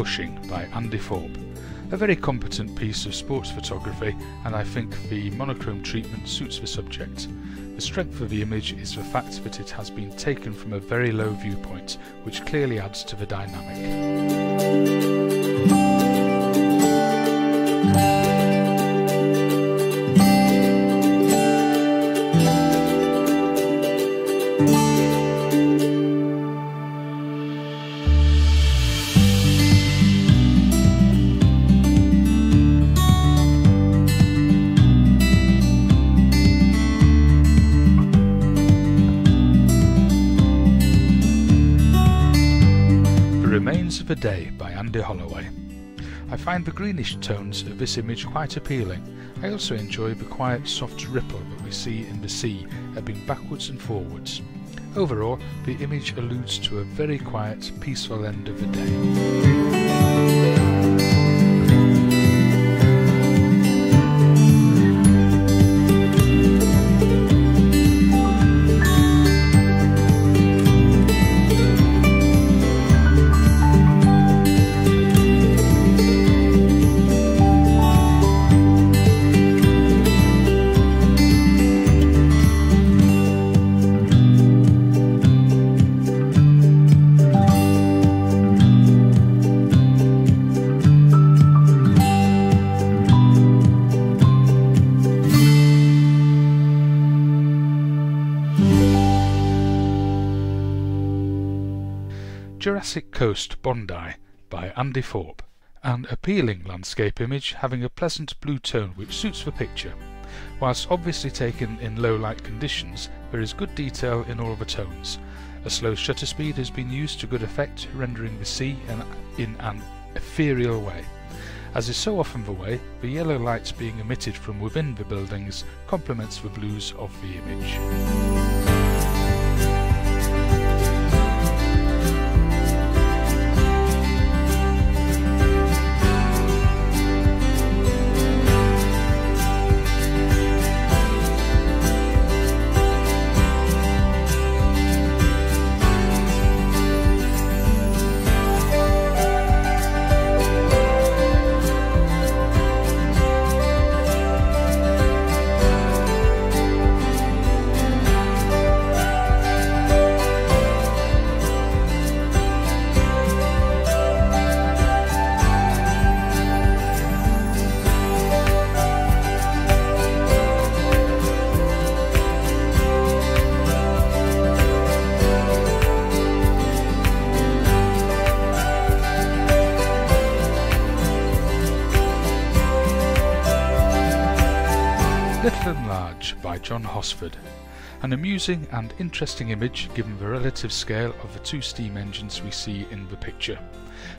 Pushing by Andy Thorpe. A very competent piece of sports photography, and I think the monochrome treatment suits the subject. The strength of the image is the fact that it has been taken from a very low viewpoint, which clearly adds to the dynamic. Remains of a Day by Andy Holloway. I find the greenish tones of this image quite appealing. I also enjoy the quiet soft ripple that we see in the sea ebbing backwards and forwards. Overall, the image alludes to a very quiet, peaceful end of the day. Jurassic Coast Bondi by Andy Thorpe. An appealing landscape image having a pleasant blue tone which suits the picture. Whilst obviously taken in low light conditions, there is good detail in all the tones. A slow shutter speed has been used to good effect, rendering the sea in an ethereal way. As is so often the way, the yellow lights being emitted from within the buildings complements the blues of the image. Little and Large by John Hosford. An amusing and interesting image given the relative scale of the two steam engines we see in the picture.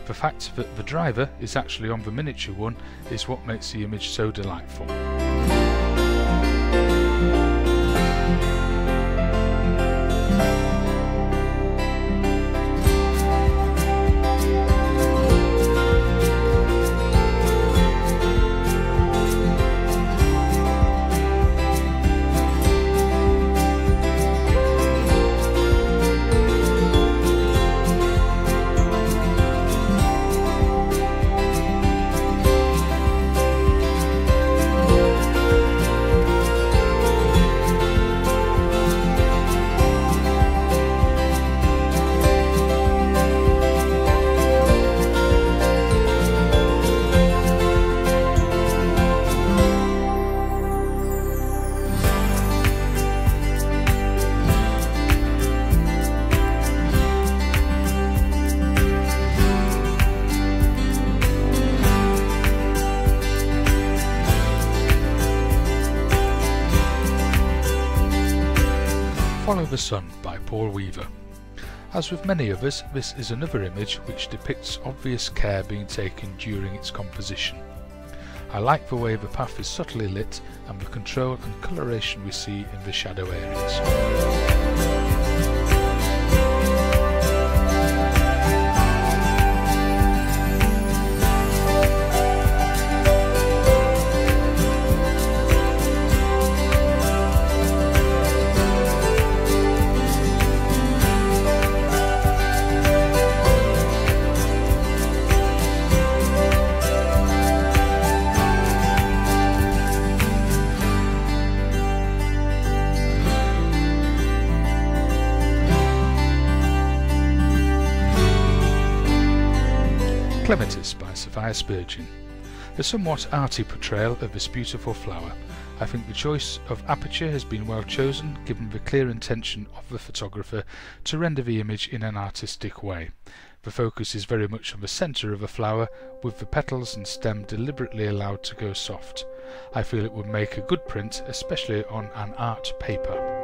The fact that the driver is actually on the miniature one is what makes the image so delightful. Follow the Sun by Paul Weaver. As with many others, this is another image which depicts obvious care being taken during its composition. I like the way the path is subtly lit and the control and coloration we see in the shadow areas. Clematis by Sophia Spurgeon. A somewhat arty portrayal of this beautiful flower. I think the choice of aperture has been well chosen, given the clear intention of the photographer to render the image in an artistic way. The focus is very much on the centre of the flower, with the petals and stem deliberately allowed to go soft. I feel it would make a good print, especially on an art paper.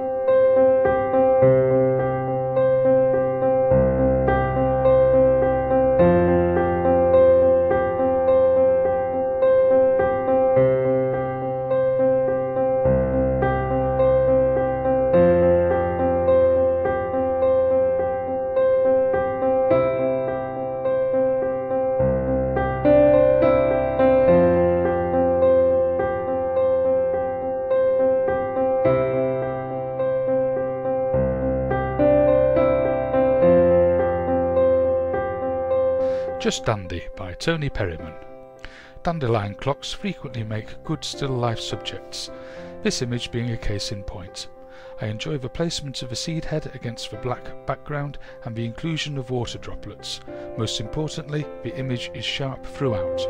Just Dandy by Tony Perryman. Dandelion clocks frequently make good still life subjects, this image being a case in point. I enjoy the placement of a seed head against the black background and the inclusion of water droplets. Most importantly, the image is sharp throughout.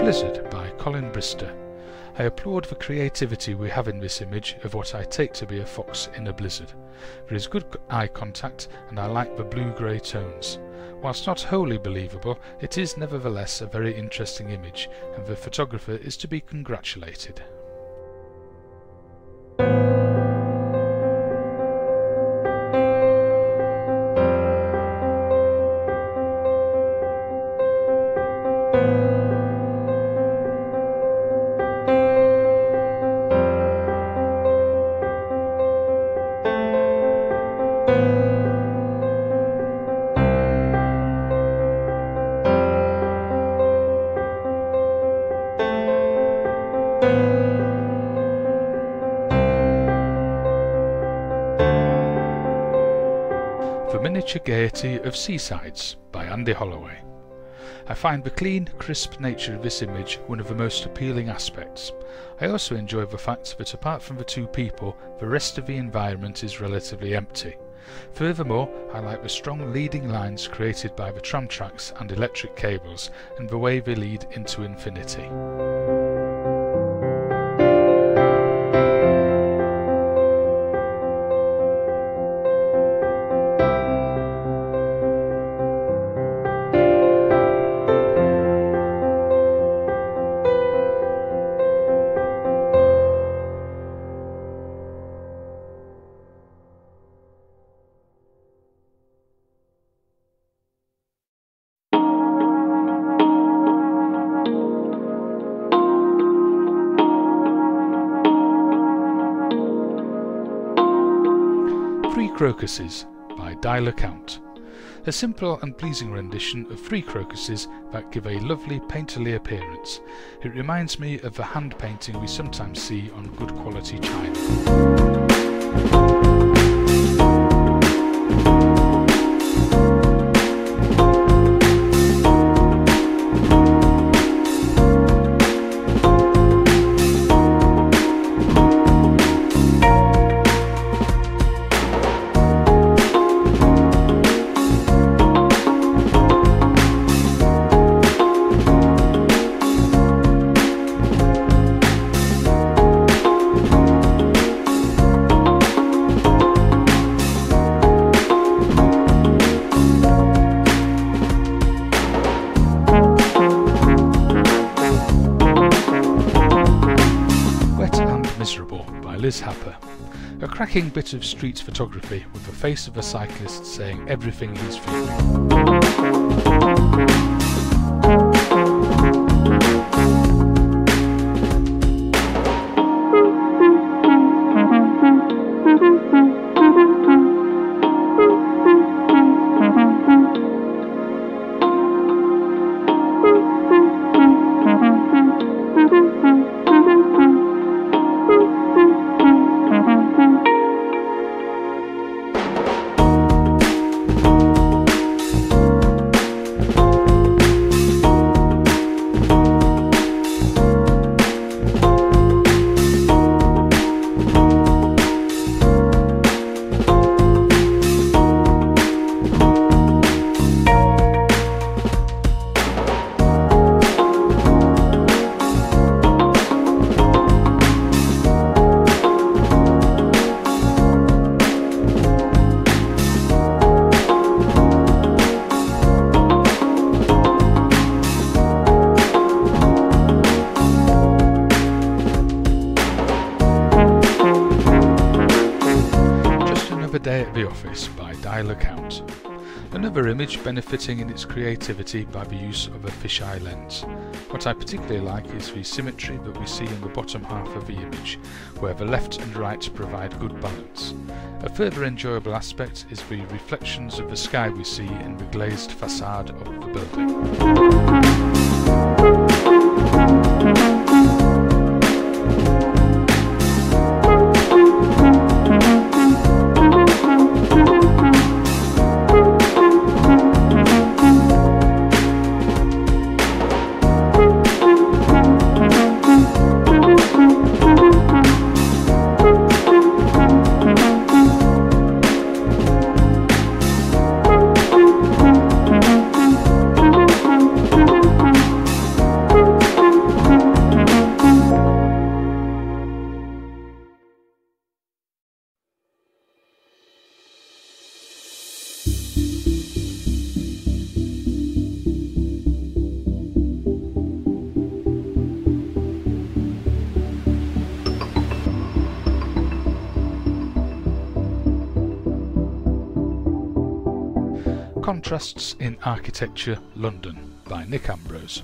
Blizzard by Colin Brister. I applaud the creativity we have in this image of what I take to be a fox in a blizzard. There is good eye contact and I like the blue-grey tones. Whilst not wholly believable, it is nevertheless a very interesting image and the photographer is to be congratulated. The Miniature Gaiety of Seasides by Andy Holloway. I find the clean, crisp nature of this image one of the most appealing aspects. I also enjoy the fact that apart from the two people, the rest of the environment is relatively empty. Furthermore, I like the strong leading lines created by the tram tracks and electric cables and the way they lead into infinity. Three Crocuses by Di LeCount. A simple and pleasing rendition of three crocuses that give a lovely painterly appearance. It reminds me of the hand painting we sometimes see on good quality china. Liz Happer. A cracking bit of street photography with the face of a cyclist saying everything he's feeling. the Office by Dial Account. Another image benefiting in its creativity by the use of a fisheye lens. What I particularly like is the symmetry that we see in the bottom half of the image, where the left and right provide good balance. A further enjoyable aspect is the reflections of the sky we see in the glazed facade of the building. Contrasts in Architecture, London by Nick Ambrose.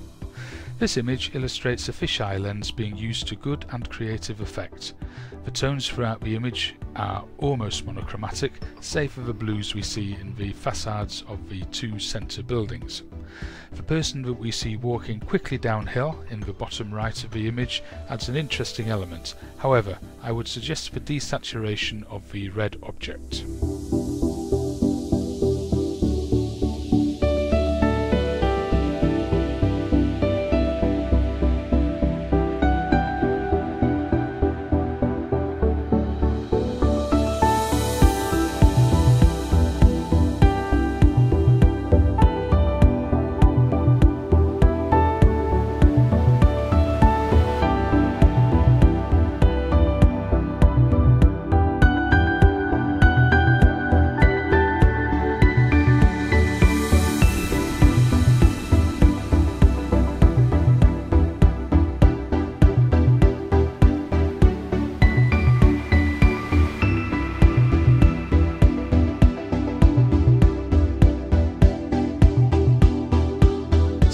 This image illustrates a fisheye lens being used to good and creative effect. The tones throughout the image are almost monochromatic, save for the blues we see in the facades of the two centre buildings. The person that we see walking quickly downhill in the bottom right of the image adds an interesting element. However, I would suggest the desaturation of the red object.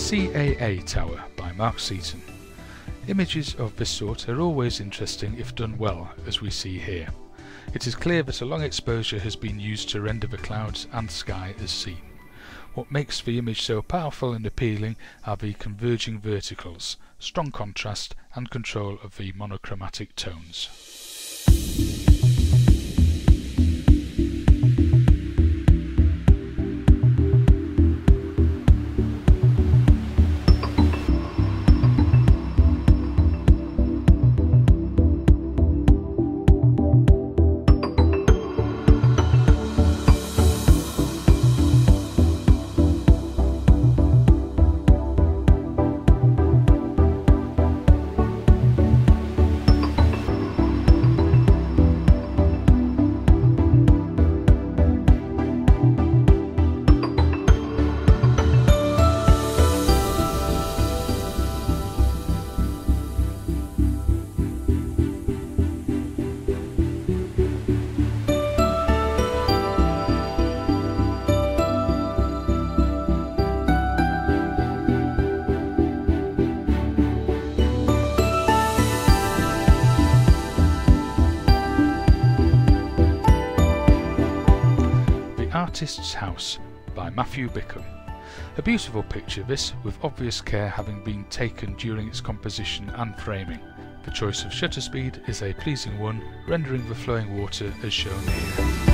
CAA Tower by Mark Seaton. Images of this sort are always interesting if done well, as we see here. It is clear that a long exposure has been used to render the clouds and sky as seen. What makes the image so powerful and appealing are the converging verticals, strong contrast and control of the monochromatic tones. Artist's House by Matthew Bickham. A beautiful picture this, with obvious care having been taken during its composition and framing. The choice of shutter speed is a pleasing one, rendering the flowing water as shown here.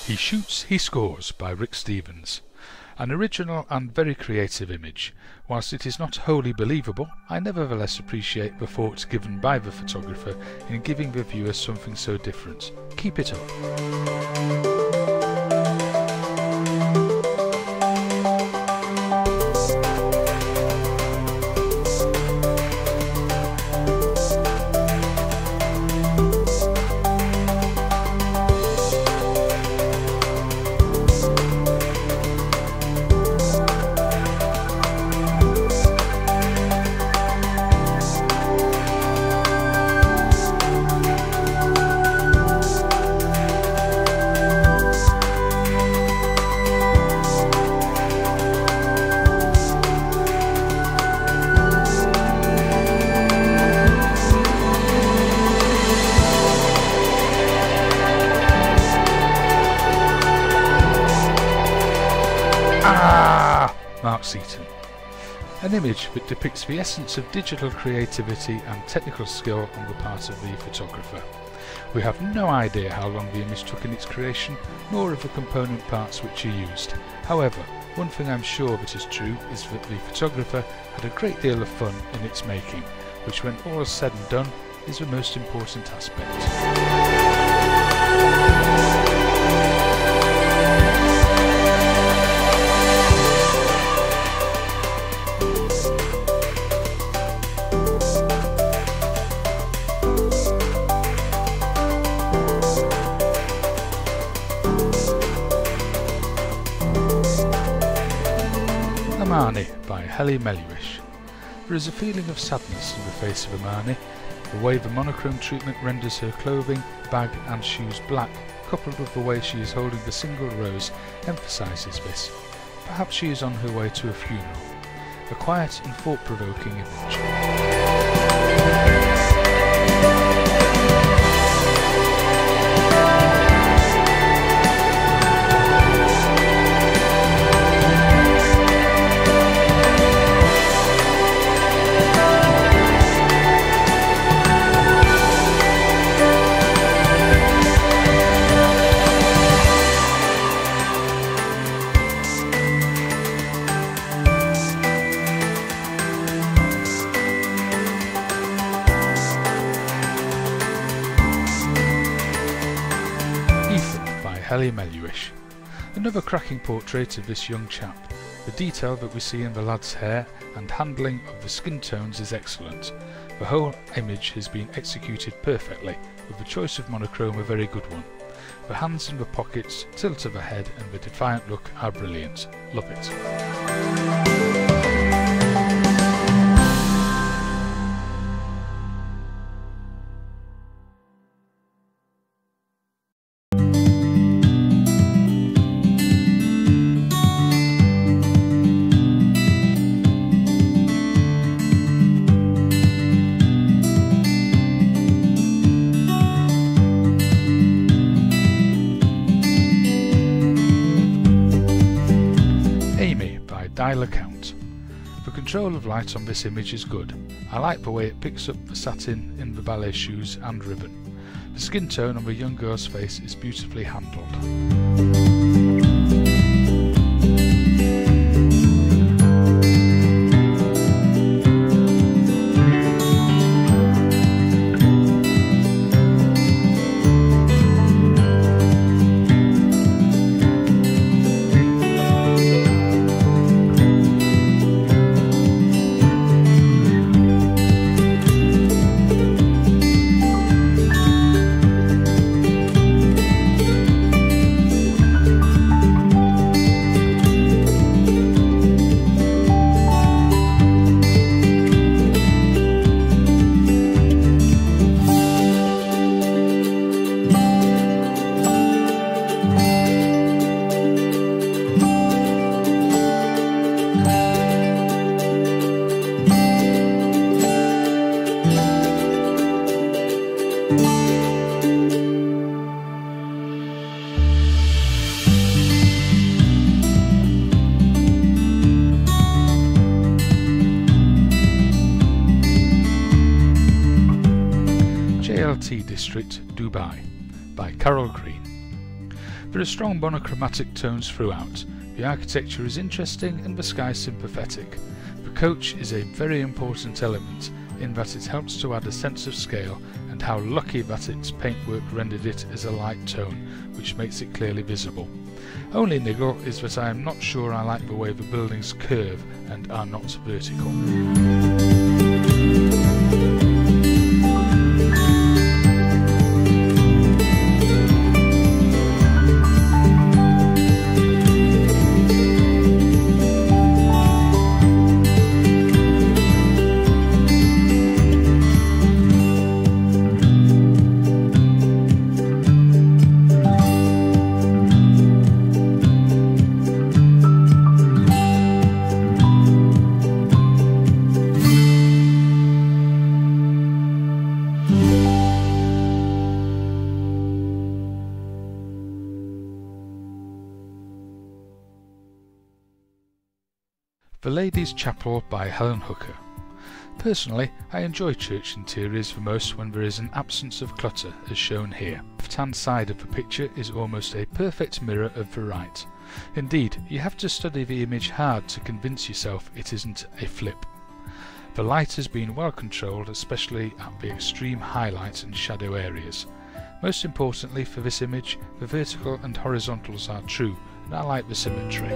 He Shoots, He Scores by Rick Stevens. An original and very creative image. Whilst it is not wholly believable, I nevertheless appreciate the thought given by the photographer in giving the viewer something so different. Keep it up. Mark Seaton. An image that depicts the essence of digital creativity and technical skill on the part of the photographer. We have no idea how long the image took in its creation, nor of the component parts which are used. However, one thing I'm sure that is true is that the photographer had a great deal of fun in its making, which when all is said and done is the most important aspect. Marnie by Helly Melliwish. There is a feeling of sadness in the face of Marnie. The way the monochrome treatment renders her clothing, bag and shoes black, coupled with the way she is holding the single rose, emphasises this. Perhaps she is on her way to a funeral. A quiet and thought-provoking image. Helly Melliwish. Another cracking portrait of this young chap. The detail that we see in the lad's hair and handling of the skin tones is excellent. The whole image has been executed perfectly, with the choice of monochrome a very good one. The hands in the pockets, tilt of the head and the defiant look are brilliant. Love it. Dial account. The control of light on this image is good. I like the way it picks up the satin in the ballet shoes and ribbon. The skin tone on the young girl's face is beautifully handled. District, Dubai by Carol Green. There are strong monochromatic tones throughout. The architecture is interesting and the sky sympathetic. The coach is a very important element in that it helps to add a sense of scale, and how lucky that its paintwork rendered it as a light tone, which makes it clearly visible. Only niggle is that I am not sure I like the way the buildings curve and are not vertical. The Ladies' Chapel by Helen Hooker. Personally, I enjoy church interiors the most when there is an absence of clutter, as shown here. The left-hand side of the picture is almost a perfect mirror of the right. Indeed, you have to study the image hard to convince yourself it isn't a flip. The light has been well controlled, especially at the extreme highlight and shadow areas. Most importantly for this image, the vertical and horizontals are true, and I like the symmetry.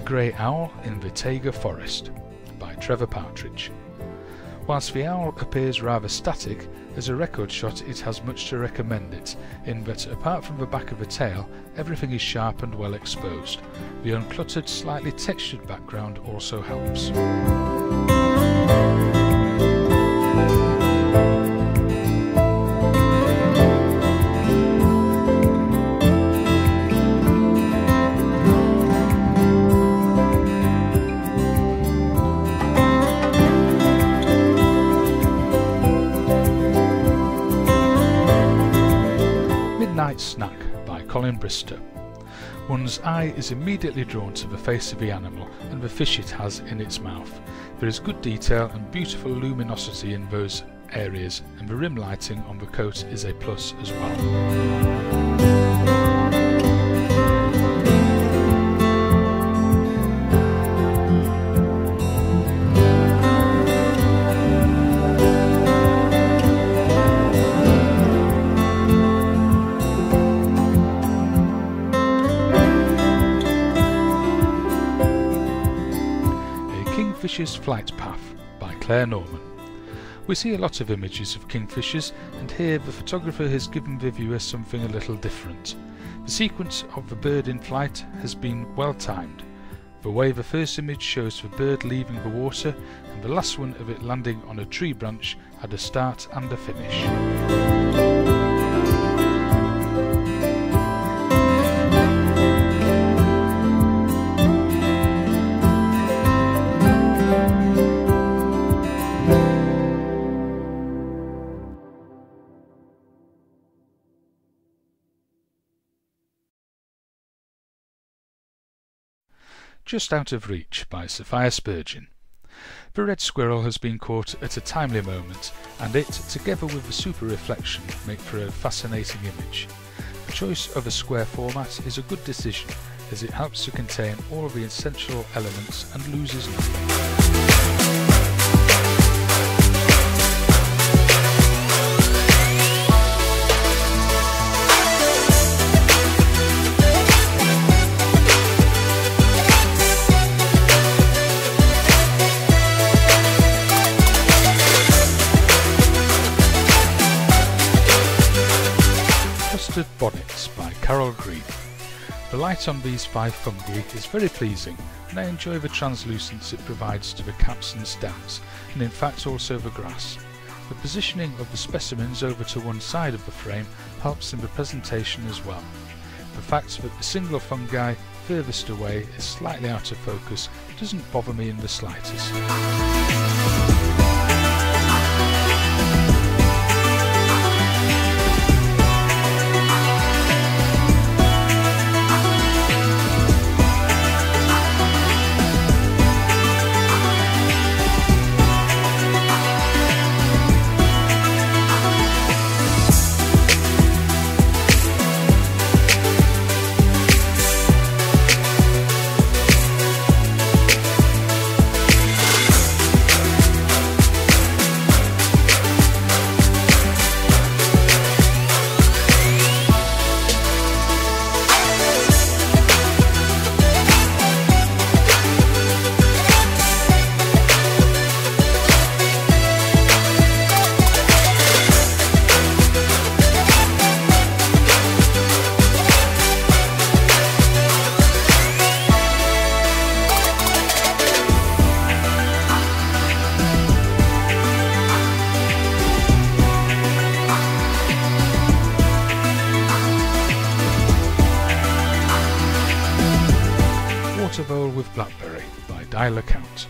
Grey Owl in the Taiga Forest by Trevor Partridge. Whilst the owl appears rather static, as a record shot it has much to recommend it, in that apart from the back of the tail, everything is sharp and well exposed. The uncluttered, slightly textured background also helps. Snack by Colin Brister. One's eye is immediately drawn to the face of the animal and the fish it has in its mouth. There is good detail and beautiful luminosity in those areas, and the rim lighting on the coat is a plus as well. Kingfisher's Flight Path by Claire Norman. We see a lot of images of kingfishers, and here the photographer has given the viewer something a little different. The sequence of the bird in flight has been well timed. The way the first image shows the bird leaving the water, and the last one of it landing on a tree branch, had a start and a finish. Just Out of Reach by Sophia Spurgeon. The red squirrel has been caught at a timely moment, and it, together with the super reflection, make for a fascinating image. The choice of a square format is a good decision, as it helps to contain all of the essential elements and loses nothing. coral green. The light on these 5 fungi is very pleasing, and I enjoy the translucence it provides to the caps and stems, and in fact also the grass. The positioning of the specimens over to one side of the frame helps in the presentation as well. The fact that the single fungi furthest away is slightly out of focus doesn't bother me in the slightest. Vole with blackberry by Dial Account.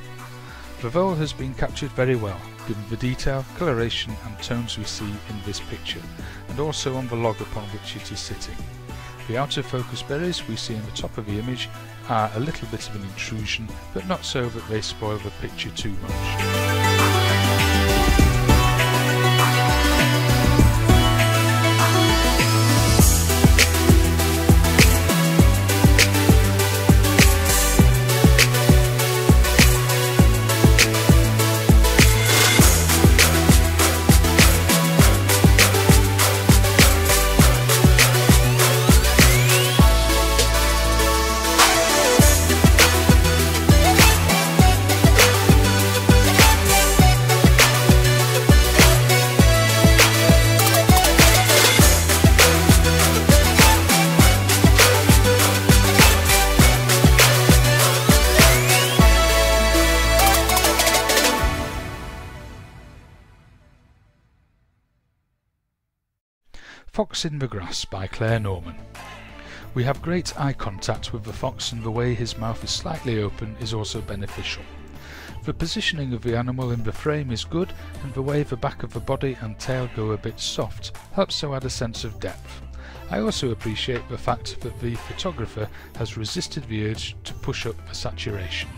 The vole has been captured very well, given the detail, coloration and tones we see in this picture, and also on the log upon which it is sitting. The out of focus berries we see in the top of the image are a little bit of an intrusion, but not so that they spoil the picture too much. Fox in the Grass by Claire Norman. We have great eye contact with the fox, and the way his mouth is slightly open is also beneficial. The positioning of the animal in the frame is good, and the way the back of the body and tail go a bit soft helps to add a sense of depth. I also appreciate the fact that the photographer has resisted the urge to push up the saturation.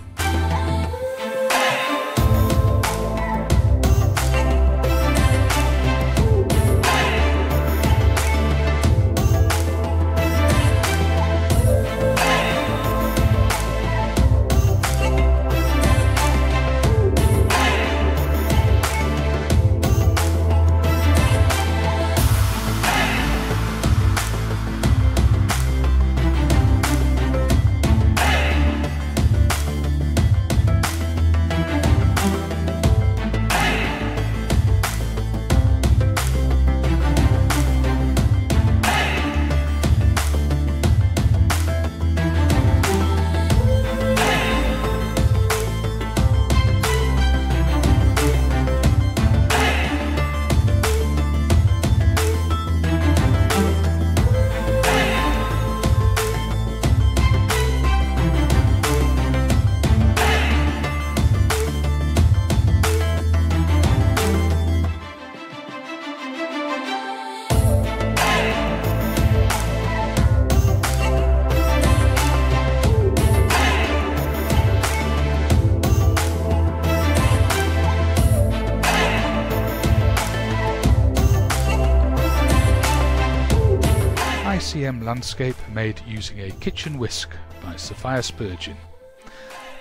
ICM landscape made using a kitchen whisk by Sophia Spurgeon.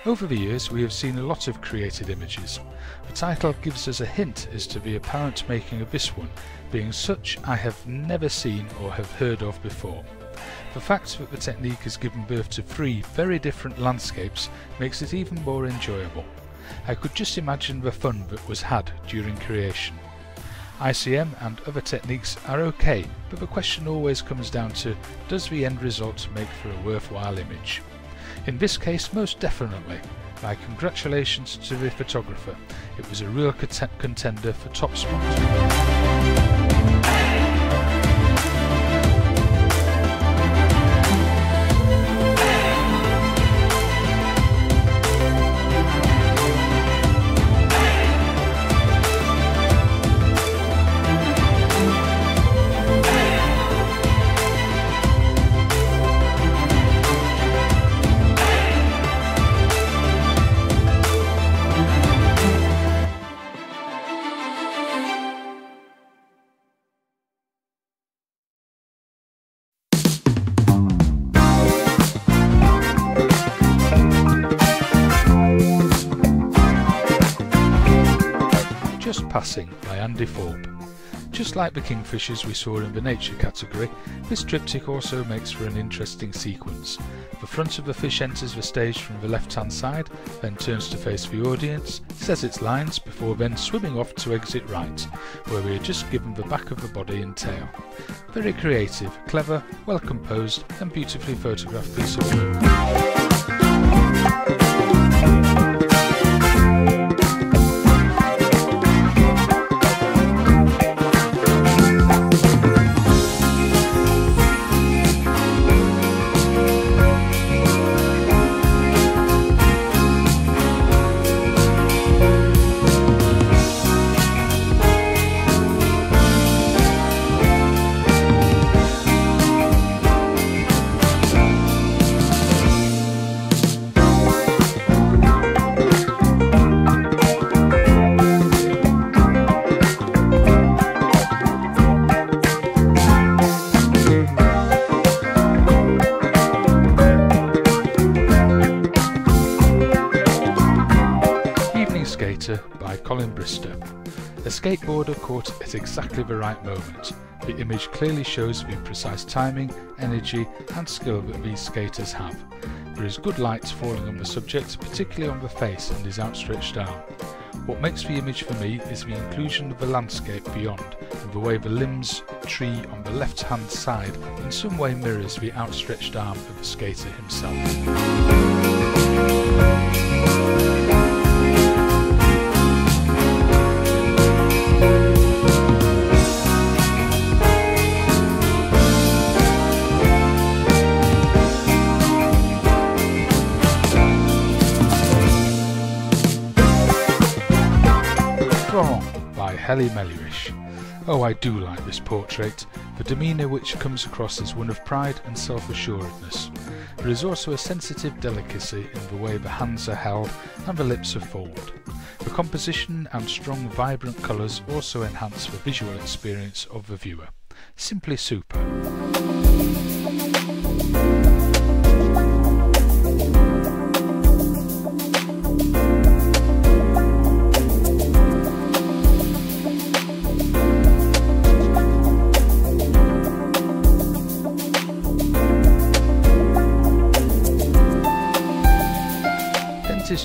Over the years we have seen a lot of created images. The title gives us a hint as to the apparent making of this one, being such I have never seen or have heard of before. The fact that the technique has given birth to 3 very different landscapes makes it even more enjoyable. I could just imagine the fun that was had during creation. ICM and other techniques are okay, but the question always comes down to, does the end result make for a worthwhile image? In this case, most definitely. My congratulations to the photographer. It was a real contender for top spot. Just Passing by Andy Thorpe. Just like the kingfishers we saw in the nature category, this triptych also makes for an interesting sequence. The front of the fish enters the stage from the left hand side, then turns to face the audience, says its lines before then swimming off to exit right, where we are just given the back of the body and tail. Very creative, clever, well composed and beautifully photographed piece of work. By Colin Brister. A skateboarder caught at exactly the right moment. The image clearly shows the precise timing, energy and skill that these skaters have. There is good light falling on the subject, particularly on the face and his outstretched arm. What makes the image for me is the inclusion of the landscape beyond, and the way the limbs tree on the left hand side in some way mirrors the outstretched arm of the skater himself. By Helly Melliwish. Oh, I do like this portrait, the demeanour which comes across as one of pride and self-assuredness. There is also a sensitive delicacy in the way the hands are held and the lips are formed. The composition and strong vibrant colours also enhance the visual experience of the viewer. Simply super.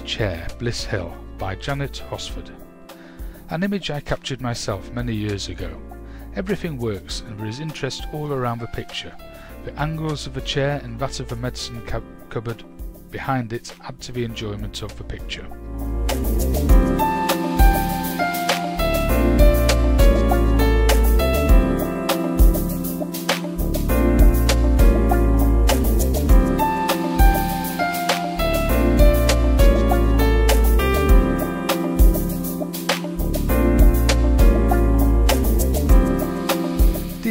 Chair, Bliss Hill by Janet Hosford. An image I captured myself many years ago. Everything works and there is interest all around the picture. The angles of the chair and that of the medicine cupboard behind it add to the enjoyment of the picture.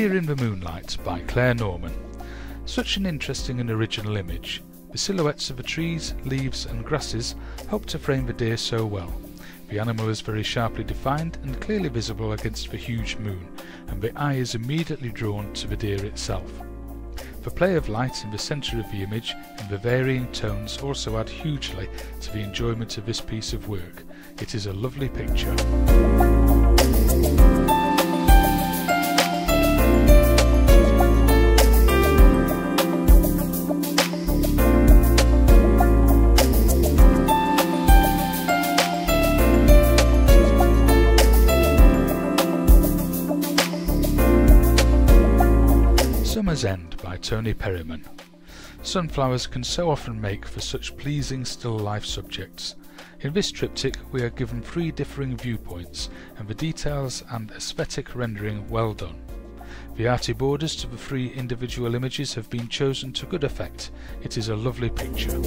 In the Moonlight by Claire Norman. Such an interesting and original image. The silhouettes of the trees, leaves and grasses help to frame the deer so well. The animal is very sharply defined and clearly visible against the huge moon, and the eye is immediately drawn to the deer itself. The play of light in the centre of the image and the varying tones also add hugely to the enjoyment of this piece of work. It is a lovely picture. Summer's End by Tony Perryman. Sunflowers can so often make for such pleasing still life subjects. In this triptych we are given 3 differing viewpoints, and the details and aesthetic rendering well done. The arty borders to the 3 individual images have been chosen to good effect. It is a lovely picture.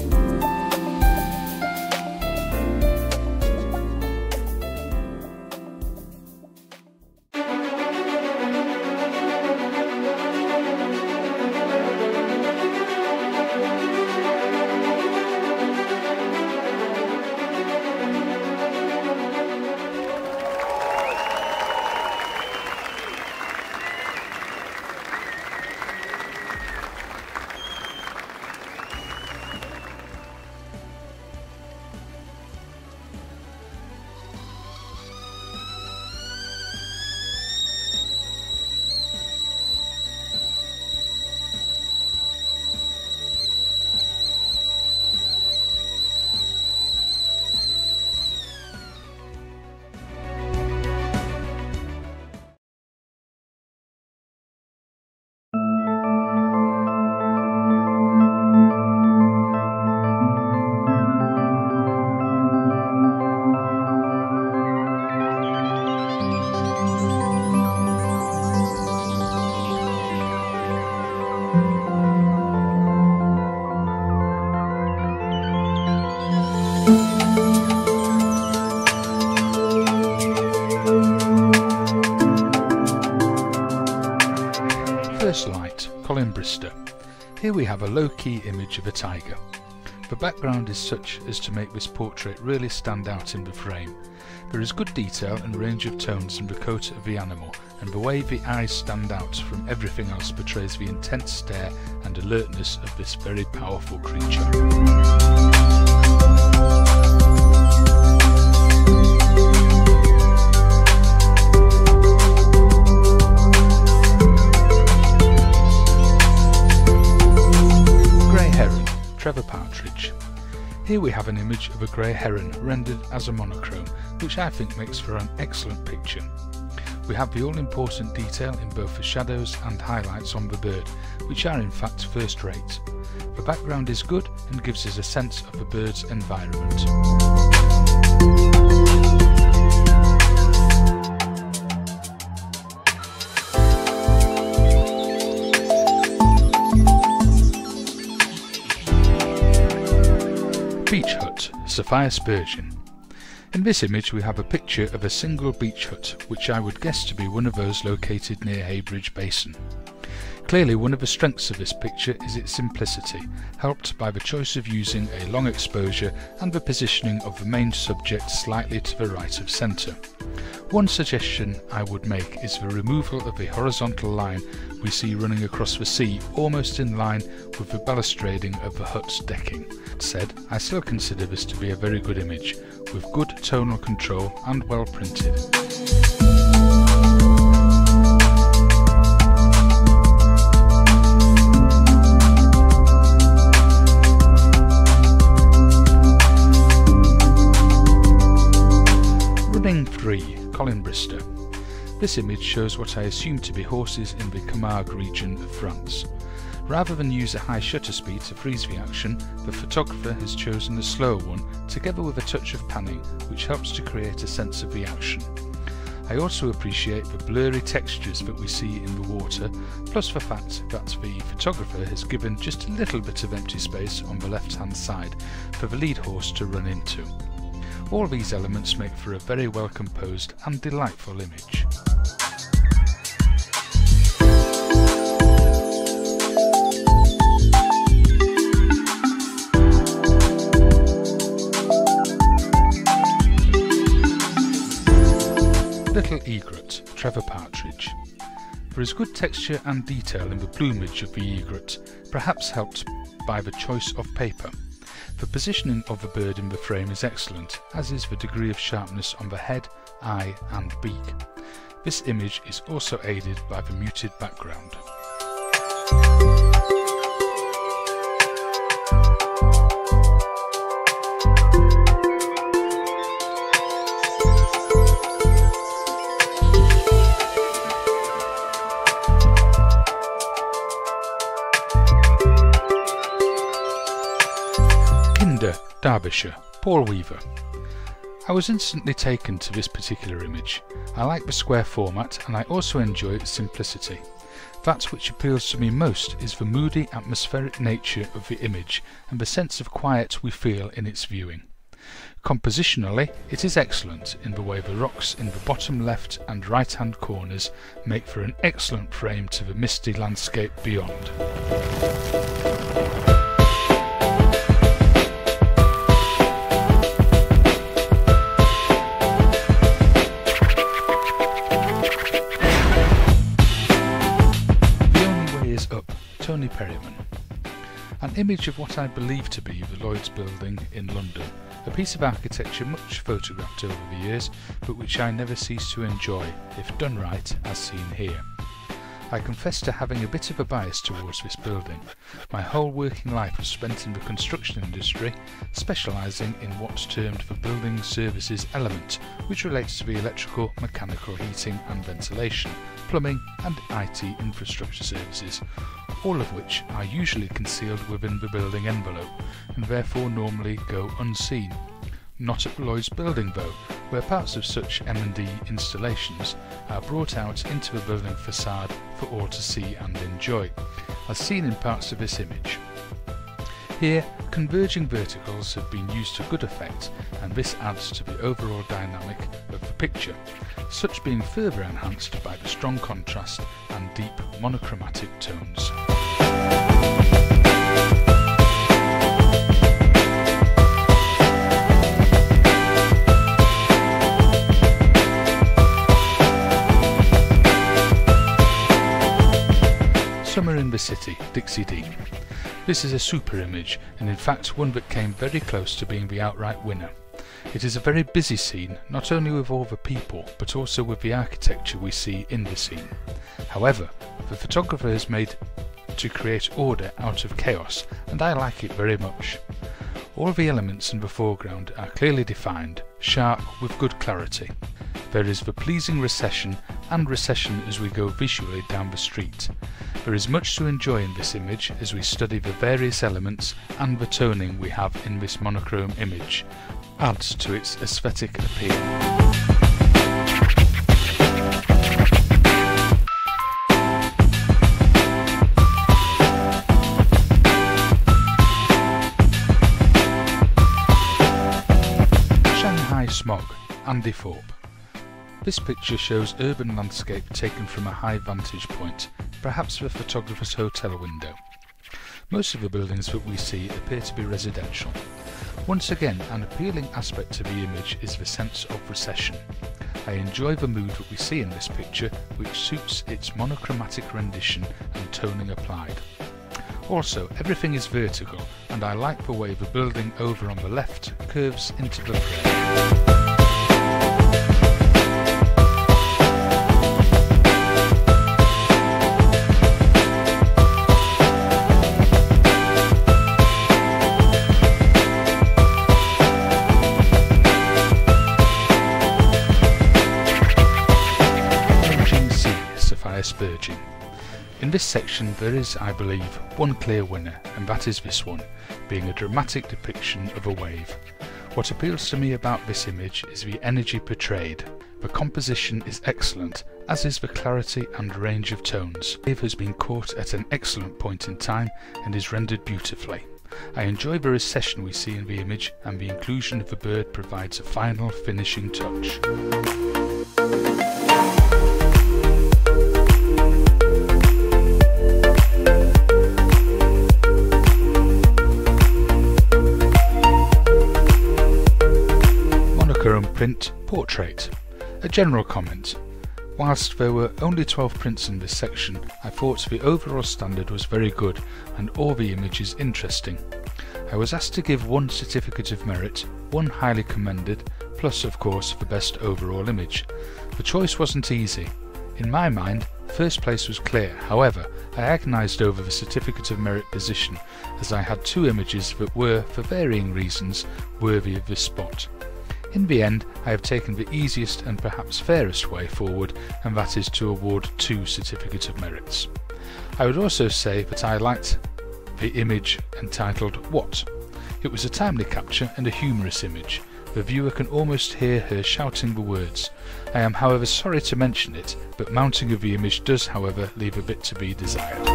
First light, Colin Brister. Here we have a low-key image of a tiger. The background is such as to make this portrait really stand out in the frame. There is good detail and range of tones in the coat of the animal, and the way the eyes stand out from everything else portrays the intense stare and alertness of this very powerful creature. Partridge. Here we have an image of a grey heron rendered as a monochrome, which I think makes for an excellent picture. We have the all-important detail in both the shadows and highlights on the bird, which are in fact first-rate. The background is good and gives us a sense of the bird's environment. Beach hut, Sophia Spurgeon. In this image we have a picture of a single beach hut, which I would guess to be one of those located near Heybridge Basin. Clearly one of the strengths of this picture is its simplicity, helped by the choice of using a long exposure and the positioning of the main subject slightly to the right of centre. One suggestion I would make is the removal of the horizontal line we see running across the sea, almost in line with the balustrading of the hut's decking. That said, I still consider this to be a very good image, with good tonal control and well printed. Running 3, Colin Brister. This image shows what I assume to be horses in the Camargue region of France. Rather than use a high shutter speed to freeze the action, the photographer has chosen a slower one, together with a touch of panning, which helps to create a sense of the action. I also appreciate the blurry textures that we see in the water, plus the fact that the photographer has given just a little bit of empty space on the left-hand side for the lead horse to run into. All these elements make for a very well composed and delightful image. Little Egret, Trevor Partridge. There is good texture and detail in the plumage of the egret, perhaps helped by the choice of paper. The positioning of the bird in the frame is excellent, as is the degree of sharpness on the head, eye and beak. This image is also aided by the muted background. Derbyshire, Paul Weaver. I was instantly taken to this particular image. I like the square format and I also enjoy its simplicity. That which appeals to me most is the moody, atmospheric nature of the image and the sense of quiet we feel in its viewing. Compositionally, it is excellent in the way the rocks in the bottom left and right hand corners make for an excellent frame to the misty landscape beyond. Tony Perryman. An image of what I believe to be the Lloyd's Building in London, a piece of architecture much photographed over the years, but which I never cease to enjoy, if done right, as seen here. I confess to having a bit of a bias towards this building. My whole working life was spent in the construction industry, specialising in what's termed the building services element, which relates to the electrical, mechanical, heating and ventilation, plumbing and IT infrastructure services, all of which are usually concealed within the building envelope and therefore normally go unseen. Not at Lloyd's Building though, where parts of such M&D installations are brought out into the building facade for all to see and enjoy, as seen in parts of this image. Here, converging verticals have been used to good effect, and this adds to the overall dynamic of the picture, such being further enhanced by the strong contrast and deep monochromatic tones. Summer in the City, Dixie Dean. This is a super image, and in fact one that came very close to being the outright winner. It is a very busy scene, not only with all the people, but also with the architecture we see in the scene. However, the photographer has made to create order out of chaos, and I like it very much. All the elements in the foreground are clearly defined, sharp with good clarity. There is the pleasing recession and recession as we go visually down the street. There is much to enjoy in this image as we study the various elements and the toning we have in this monochrome image. Adds to its aesthetic appeal. Shanghai Smog, Andy Thorpe. This picture shows urban landscape taken from a high vantage point, perhaps the photographer's hotel window. Most of the buildings that we see appear to be residential. Once again, an appealing aspect to the image is the sense of recession. I enjoy the mood that we see in this picture, which suits its monochromatic rendition and toning applied. Also, everything is vertical, and I like the way the building over on the left curves into the frame. Spurging. In this section there is, I believe, one clear winner, and that is this one, being a dramatic depiction of a wave. What appeals to me about this image is the energy portrayed. The composition is excellent, as is the clarity and range of tones. The wave has been caught at an excellent point in time and is rendered beautifully. I enjoy the recession we see in the image, and the inclusion of the bird provides a final finishing touch. Print Portrait. A general comment. Whilst there were only 12 prints in this section, I thought the overall standard was very good and all the images interesting. I was asked to give one certificate of merit, one highly commended, plus of course the best overall image. The choice wasn't easy. In my mind, first place was clear, however, I agonised over the certificate of merit position as I had two images that were, for varying reasons, worthy of this spot. In the end, I have taken the easiest and perhaps fairest way forward, and that is to award two certificates of merits. I would also say that I liked the image entitled What. It was a timely capture and a humorous image. The viewer can almost hear her shouting the words. I am however sorry to mention it, but mounting of the image does however leave a bit to be desired.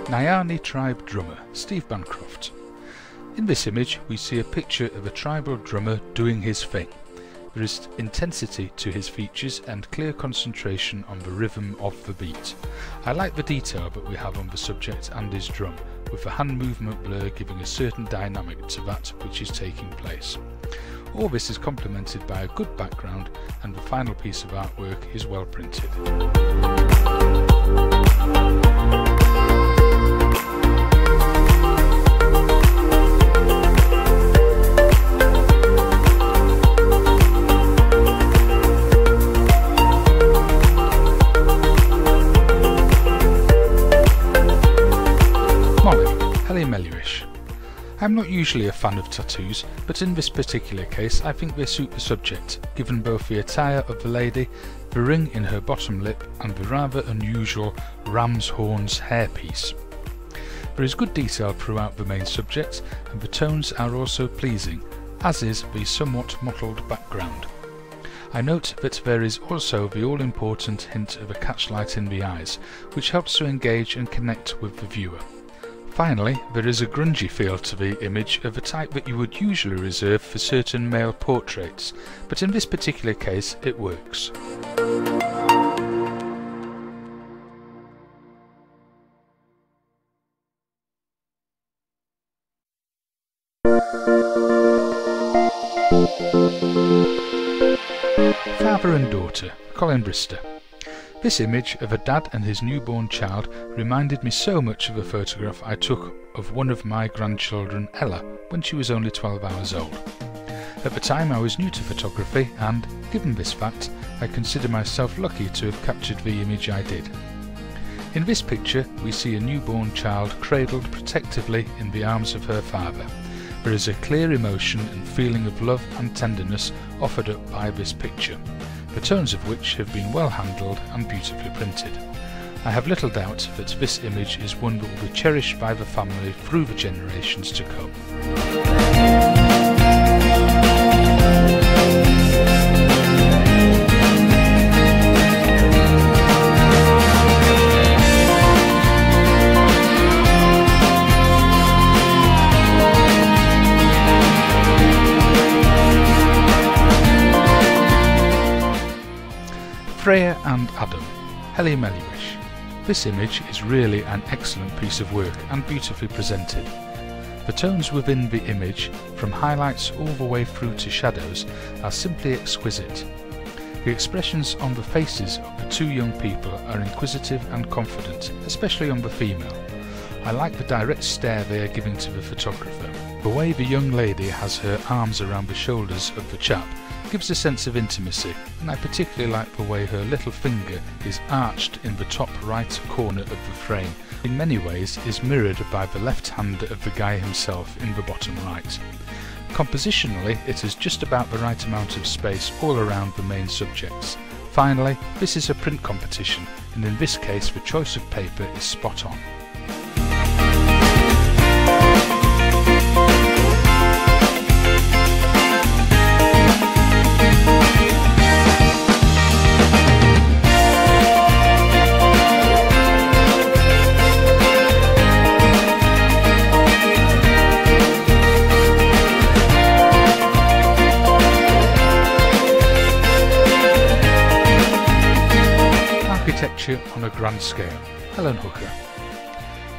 Nyani tribe drummer Steve Bancroft. In this image we see a picture of a tribal drummer doing his thing. There is intensity to his features and clear concentration on the rhythm of the beat. I like the detail that we have on the subject and his drum, with the hand movement blur giving a certain dynamic to that which is taking place. All this is complemented by a good background, and the final piece of artwork is well printed. I'm not usually a fan of tattoos, but in this particular case I think they suit the subject, given both the attire of the lady, the ring in her bottom lip and the rather unusual ram's horns hairpiece. There is good detail throughout the main subject, and the tones are also pleasing, as is the somewhat mottled background. I note that there is also the all-important hint of a catchlight in the eyes, which helps to engage and connect with the viewer. Finally, there is a grungy feel to the image of a type that you would usually reserve for certain male portraits, but in this particular case it works. Father and daughter, Colin Brister. This image of a dad and his newborn child reminded me so much of a photograph I took of one of my grandchildren, Ella, when she was only 12 hours old. At the time I was new to photography and, given this fact, I consider myself lucky to have captured the image I did. In this picture we see a newborn child cradled protectively in the arms of her father. There is a clear emotion and feeling of love and tenderness offered up by this picture, the tones of which have been well handled and beautifully printed. I have little doubt that this image is one that will be cherished by the family through the generations to come. Freya and Adam, Helly Mellywish. This image is really an excellent piece of work and beautifully presented. The tones within the image, from highlights all the way through to shadows, are simply exquisite. The expressions on the faces of the two young people are inquisitive and confident, especially on the female. I like the direct stare they are giving to the photographer. The way the young lady has her arms around the shoulders of the chap gives a sense of intimacy, and I particularly like the way her little finger is arched in the top right corner of the frame. In many ways is mirrored by the left hand of the guy himself in the bottom right. Compositionally it is just about the right amount of space all around the main subjects. Finally, this is a print competition, and in this case the choice of paper is spot on. Architecture on a grand scale, Helen Hooker.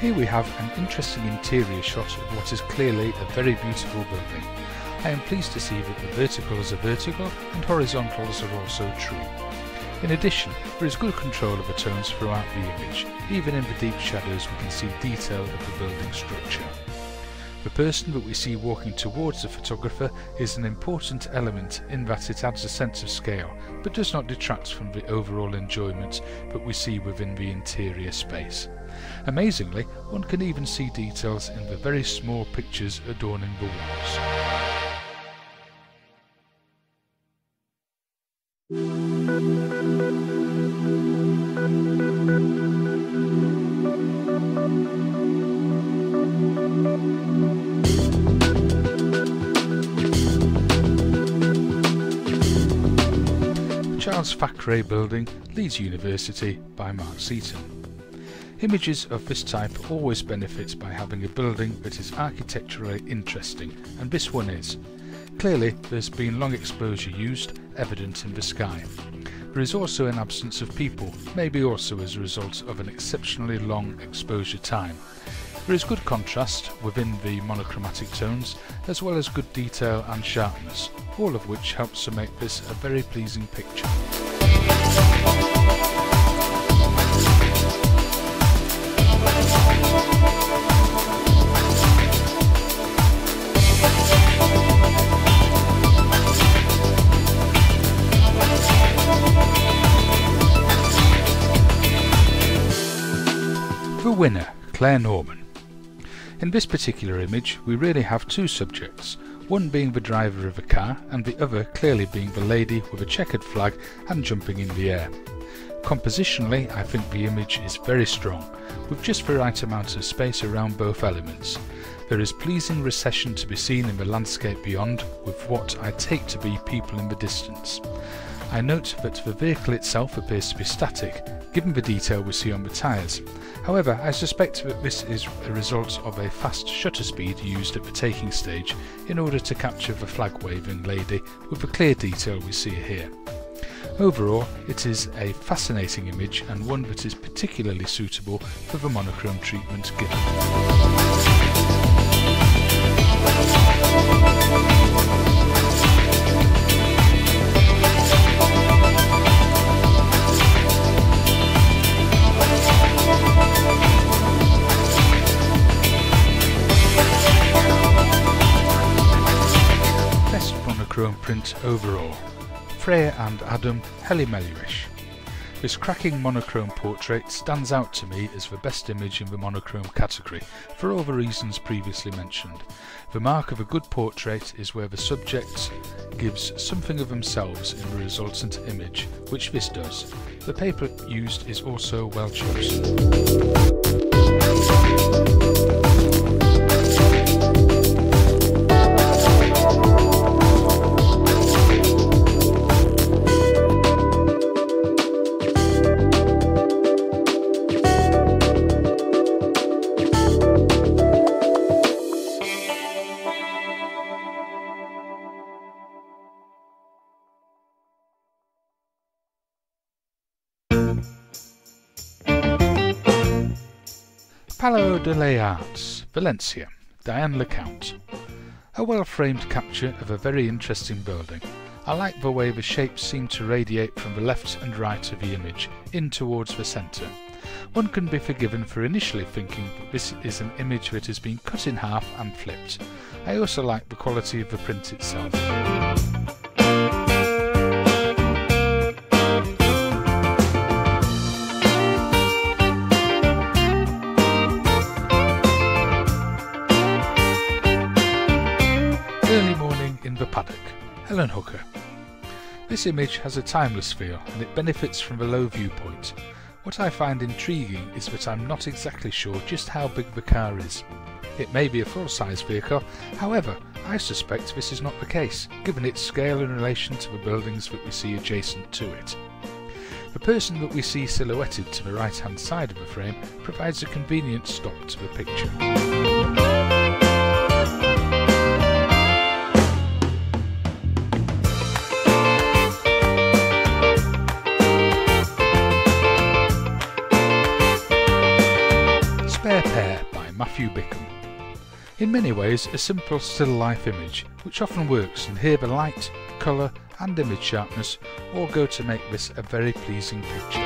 Here we have an interesting interior shot of what is clearly a very beautiful building. I am pleased to see that the verticals are vertical and horizontals are also true. In addition, there is good control of the tones throughout the image. Even in the deep shadows we can see detail of the building structure. The person that we see walking towards the photographer is an important element in that it adds a sense of scale, but does not detract from the overall enjoyment that we see within the interior space. Amazingly, one can even see details in the very small pictures adorning the walls. Charles Thackeray Building, Leeds University by Mark Seaton. Images of this type always benefit by having a building that is architecturally interesting, and this one is. Clearly there's been long exposure used, evident in the sky. There is also an absence of people, maybe also as a result of an exceptionally long exposure time. There is good contrast within the monochromatic tones, as well as good detail and sharpness, all of which helps to make this a very pleasing picture. The winner, Claire Norman. In this particular image we really have two subjects, one being the driver of a car and the other clearly being the lady with a checkered flag and jumping in the air. Compositionally I think the image is very strong, with just the right amount of space around both elements. There is pleasing recession to be seen in the landscape beyond, with what I take to be people in the distance. I note that the vehicle itself appears to be static, given the detail we see on the tyres. However, I suspect that this is a result of a fast shutter speed used at the taking stage in order to capture the flag-waving lady with the clear detail we see here. Overall, it is a fascinating image and one that is particularly suitable for the monochrome treatment given. Monochrome print overall. Freya and Adam Hellimellish. This cracking monochrome portrait stands out to me as the best image in the monochrome category for all the reasons previously mentioned. The mark of a good portrait is where the subject gives something of themselves in the resultant image, which this does. The paper used is also well chosen. Palau de les Arts, Valencia, Diane LeCount. A well-framed capture of a very interesting building. I like the way the shapes seem to radiate from the left and right of the image, in towards the centre. One can be forgiven for initially thinking that this is an image that has been cut in half and flipped. I also like the quality of the print itself. Early morning in the paddock, Helen Hooker. This image has a timeless feel and it benefits from the low viewpoint. What I find intriguing is that I'm not exactly sure just how big the car is. It may be a full-size vehicle, however, I suspect this is not the case, given its scale in relation to the buildings that we see adjacent to it. The person that we see silhouetted to the right-hand side of the frame provides a convenient stop to the picture. Spare Pair by Matthew Bickham. In many ways a simple still life image, which often works, and here the light, colour and image sharpness all go to make this a very pleasing picture.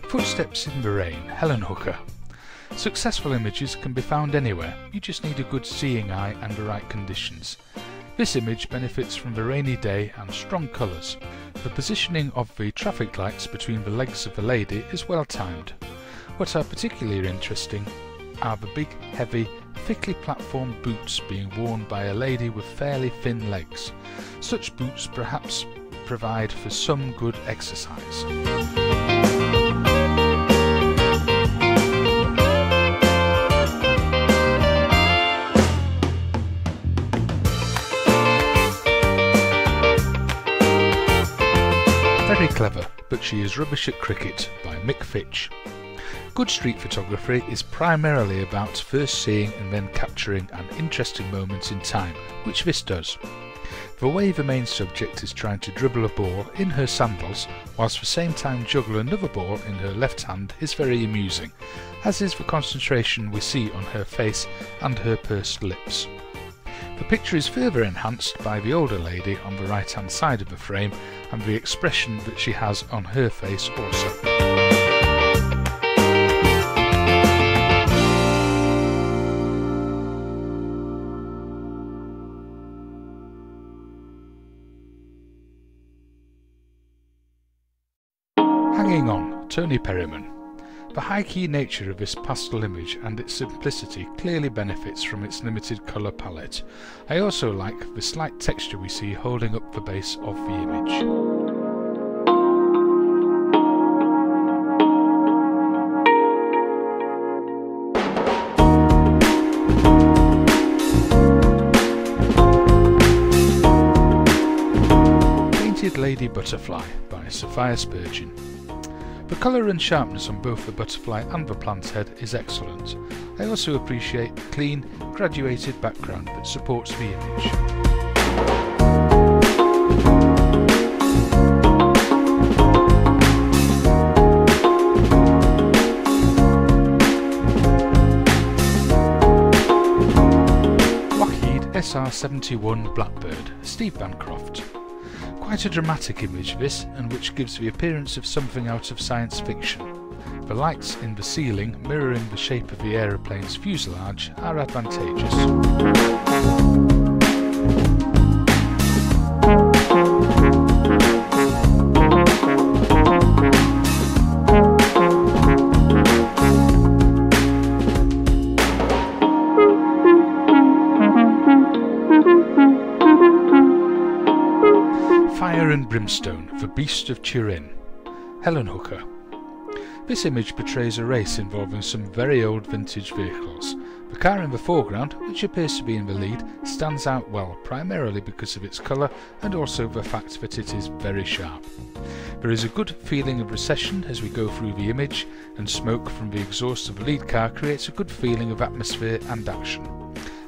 Footsteps in the Rain, Helen Hooker. Successful images can be found anywhere, you just need a good seeing eye and the right conditions. This image benefits from the rainy day and strong colours. The positioning of the traffic lights between the legs of the lady is well timed. What are particularly interesting are the big, heavy, thickly platformed boots being worn by a lady with fairly thin legs. Such boots perhaps provide for some good exercise. Very clever, but she is rubbish at cricket by Mick Fitch. Good street photography is primarily about first seeing and then capturing an interesting moment in time, which this does. The way the main subject is trying to dribble a ball in her sandals, whilst at the same time juggle another ball in her left hand, is very amusing, as is the concentration we see on her face and her pursed lips. The picture is further enhanced by the older lady on the right hand side of the frame and the expression that she has on her face also. Hanging On, Tony Perryman. The high-key nature of this pastel image and its simplicity clearly benefits from its limited colour palette. I also like the slight texture we see holding up the base of the image. Painted Lady Butterfly by Sophia Spurgeon. The colour and sharpness on both the butterfly and the plant head is excellent. I also appreciate the clean, graduated background that supports the image. Lockheed SR-71 Blackbird, Steve Bancroft. Quite a dramatic image this, and which gives the appearance of something out of science fiction. The lights in the ceiling, mirroring the shape of the aeroplane's fuselage, are advantageous. Fire and Brimstone, The Beast of Turin, Helen Hooker. This image portrays a race involving some very old vintage vehicles. The car in the foreground, which appears to be in the lead, stands out well, primarily because of its colour and also the fact that it is very sharp. There is a good feeling of recession as we go through the image, and smoke from the exhaust of the lead car creates a good feeling of atmosphere and action.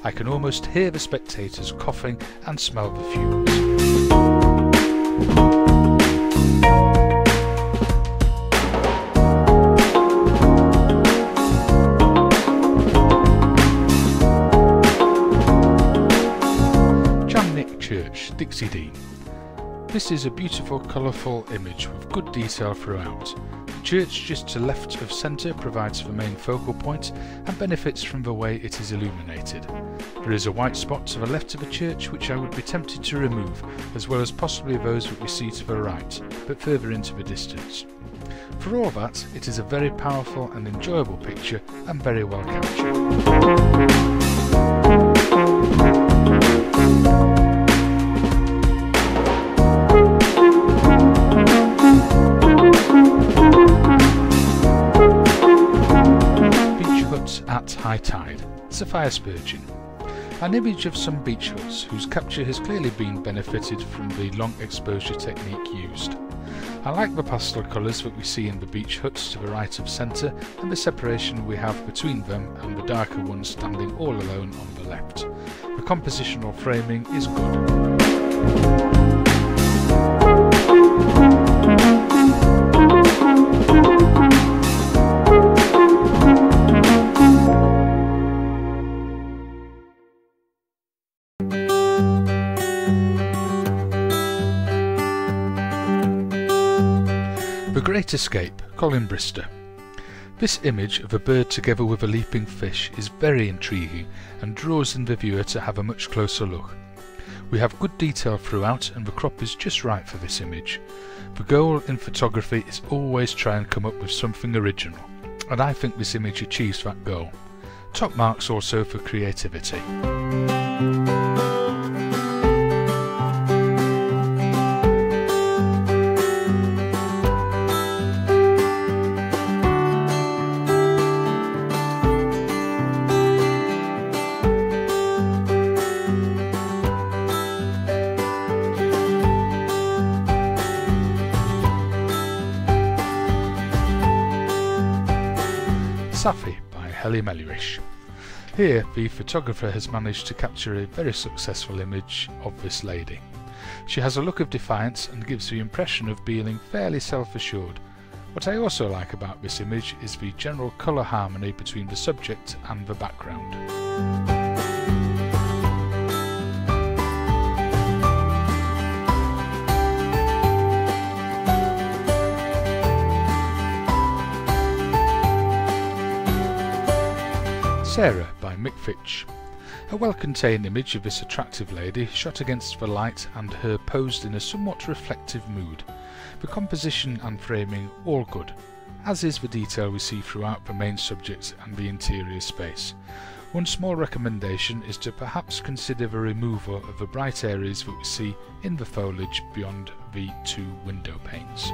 I can almost hear the spectators coughing and smell the fumes. Church, Dixie Dean. This is a beautiful, colourful image with good detail throughout. The church just to left of centre provides the main focal point and benefits from the way it is illuminated. There is a white spot to the left of the church which I would be tempted to remove, as well as possibly those that we see to the right, but further into the distance. For all that, it is a very powerful and enjoyable picture and very well captured. At high tide, Sophia Spurgeon. An image of some beach huts whose capture has clearly been benefited from the long exposure technique used. I like the pastel colours that we see in the beach huts to the right of centre and the separation we have between them and the darker ones standing all alone on the left. The compositional framing is good. The Great Escape, Colin Brister. This image of a bird together with a leaping fish is very intriguing and draws in the viewer to have a much closer look. We have good detail throughout and the crop is just right for this image. The goal in photography is always try and come up with something original, and I think this image achieves that goal. Top marks also for creativity. Safi by Heli Melurish. Here the photographer has managed to capture a very successful image of this lady. She has a look of defiance and gives the impression of being fairly self-assured. What I also like about this image is the general colour harmony between the subject and the background. Sarah by Mick Fitch. A well-contained image of this attractive lady shot against the light and her posed in a somewhat reflective mood. The composition and framing all good, as is the detail we see throughout the main subject and the interior space. One small recommendation is to perhaps consider the removal of the bright areas that we see in the foliage beyond the two window panes.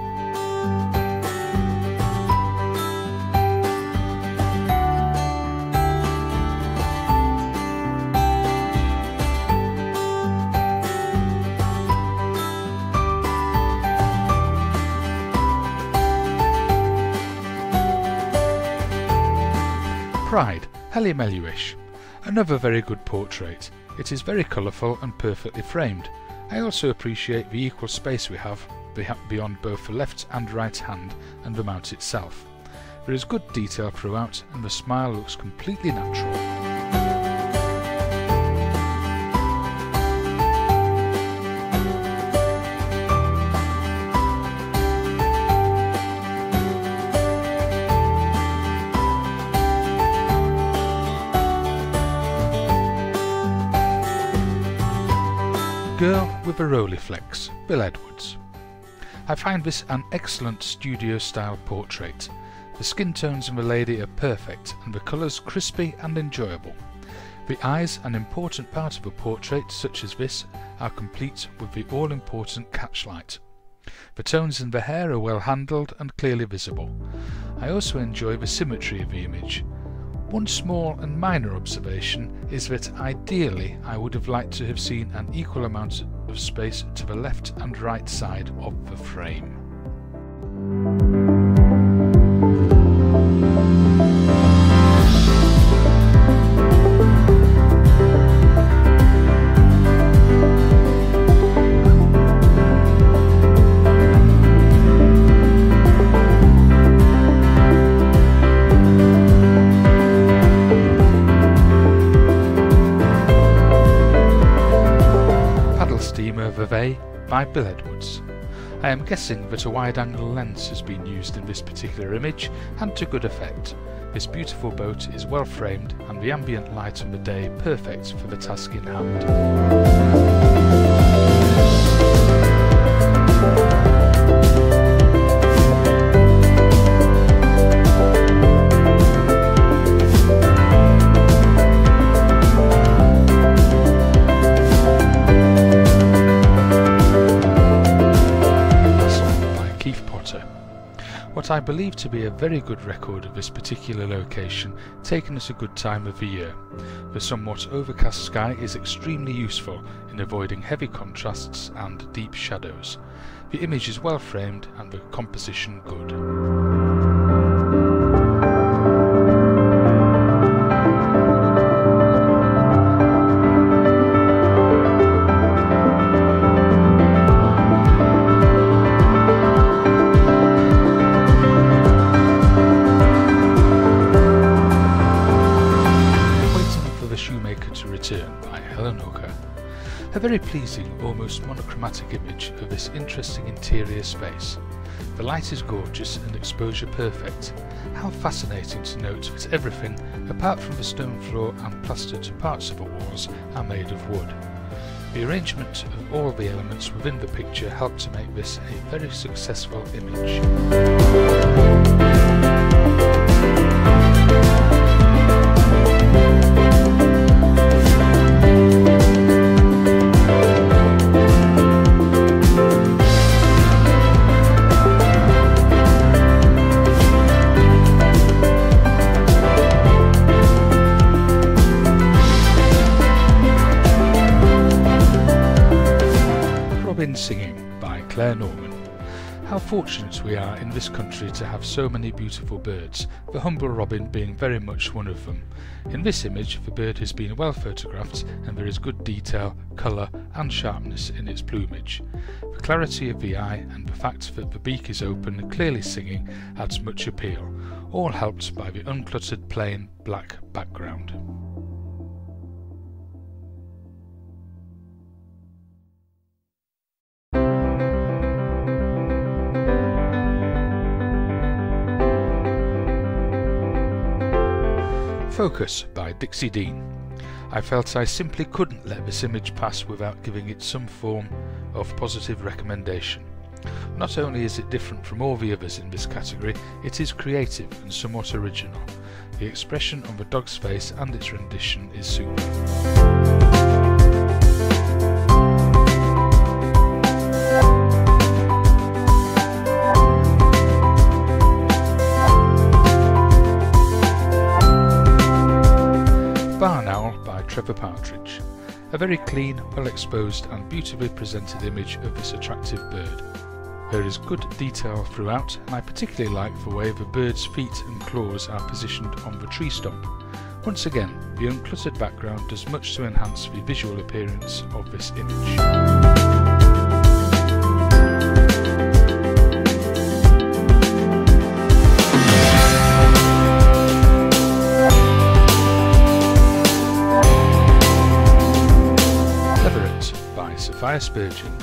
Pride, Heli Melurish. Another very good portrait. It is very colourful and perfectly framed. I also appreciate the equal space we have beyond both the left and right hand and the mount itself. There is good detail throughout and the smile looks completely natural. Girl with a Rolleiflex, Bill Edwards. I find this an excellent studio style portrait. The skin tones in the lady are perfect and the colours crispy and enjoyable. The eyes, an important part of a portrait such as this, are complete with the all-important catchlight. The tones in the hair are well handled and clearly visible. I also enjoy the symmetry of the image. One small and minor observation is that ideally I would have liked to have seen an equal amount of space to the left and right side of the frame. By Bill Edwards. I am guessing that a wide-angle lens has been used in this particular image, and to good effect. This beautiful boat is well framed and the ambient light on the day perfect for the task in hand. What I believe to be a very good record of this particular location, taken at a good time of the year. The somewhat overcast sky is extremely useful in avoiding heavy contrasts and deep shadows. The image is well framed and the composition good. A very pleasing, almost monochromatic image of this interesting interior space. The light is gorgeous and exposure perfect. How fascinating to note that everything, apart from the stone floor and plastered parts of the walls, are made of wood. The arrangement of all the elements within the picture helped to make this a very successful image. Singing by Claire Norman. How fortunate we are in this country to have so many beautiful birds, the humble robin being very much one of them. In this image the bird has been well photographed and there is good detail, colour and sharpness in its plumage. The clarity of the eye and the fact that the beak is open and clearly singing adds much appeal, all helped by the uncluttered plain black background. Focus by Dixie Dean. I felt I simply couldn't let this image pass without giving it some form of positive recommendation. Not only is it different from all the others in this category, it is creative and somewhat original. The expression on the dog's face and its rendition is superb. Partridge. A very clean, well exposed and beautifully presented image of this attractive bird. There is good detail throughout and I particularly like the way the bird's feet and claws are positioned on the tree stump. Once again, the uncluttered background does much to enhance the visual appearance of this image. Spurgeon.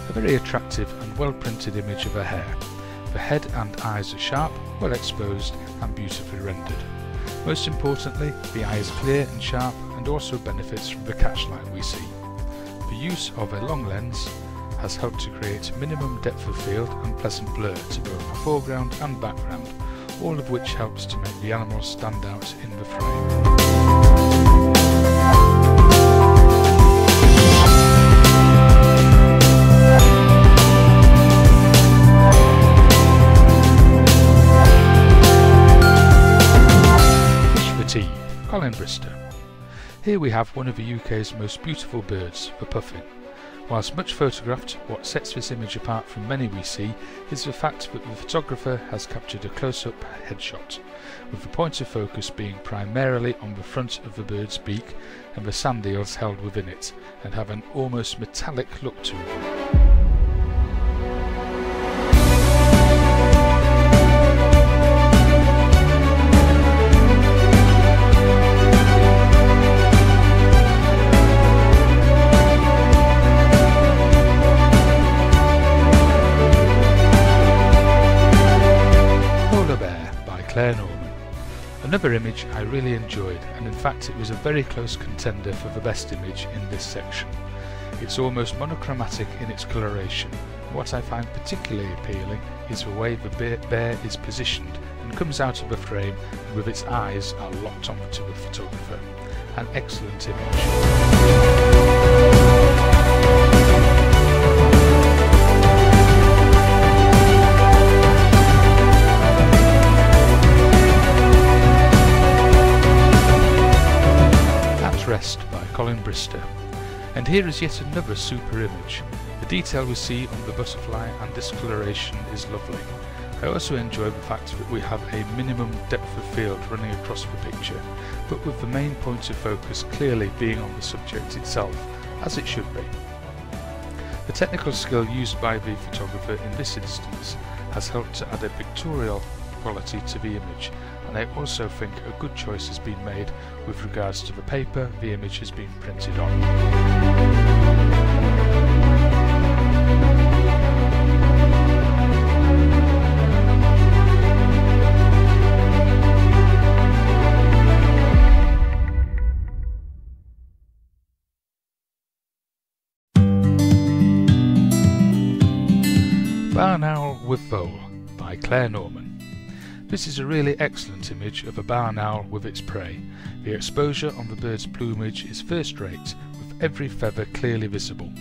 A very attractive and well printed image of a hare. The head and eyes are sharp, well exposed and beautifully rendered. Most importantly, the eye is clear and sharp and also benefits from the catchlight we see. The use of a long lens has helped to create minimum depth of field and pleasant blur to both the foreground and background, all of which helps to make the animal stand out in the frame. Here we have one of the UK's most beautiful birds, the puffin. Whilst much photographed, what sets this image apart from many we see is the fact that the photographer has captured a close-up headshot, with the point of focus being primarily on the front of the bird's beak and the sand eels held within it, and have an almost metallic look to them. Claire Norman. Another image I really enjoyed, and in fact it was a very close contender for the best image in this section. It's almost monochromatic in its coloration. What I find particularly appealing is the way the bear is positioned and comes out of the frame with its eyes are locked onto the photographer. An excellent image. And here is yet another super image. The detail we see on the butterfly and discoloration is lovely. I also enjoy the fact that we have a minimum depth of field running across the picture, but with the main point of focus clearly being on the subject itself, as it should be. The technical skill used by the photographer in this instance has helped to add a pictorial quality to the image, and I also think a good choice has been made with regards to the paper the image has been printed on. Vole by Claire Norman. This is a really excellent image of a barn owl with its prey. The exposure on the bird's plumage is first rate, with every feather clearly visible.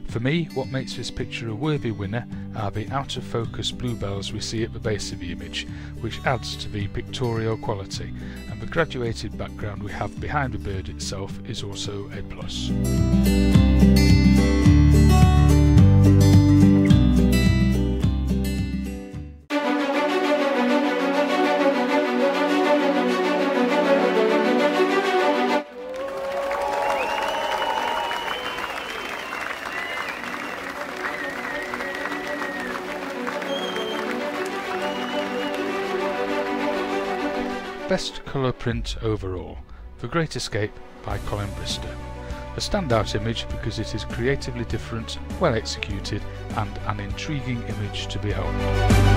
For me, what makes this picture a worthy winner are the out of focus bluebells we see at the base of the image, which adds to the pictorial quality, and the graduated background we have behind the bird itself is also a plus. Best colour print overall, The Great Escape by Colin Brister. A standout image because it is creatively different, well executed and an intriguing image to behold.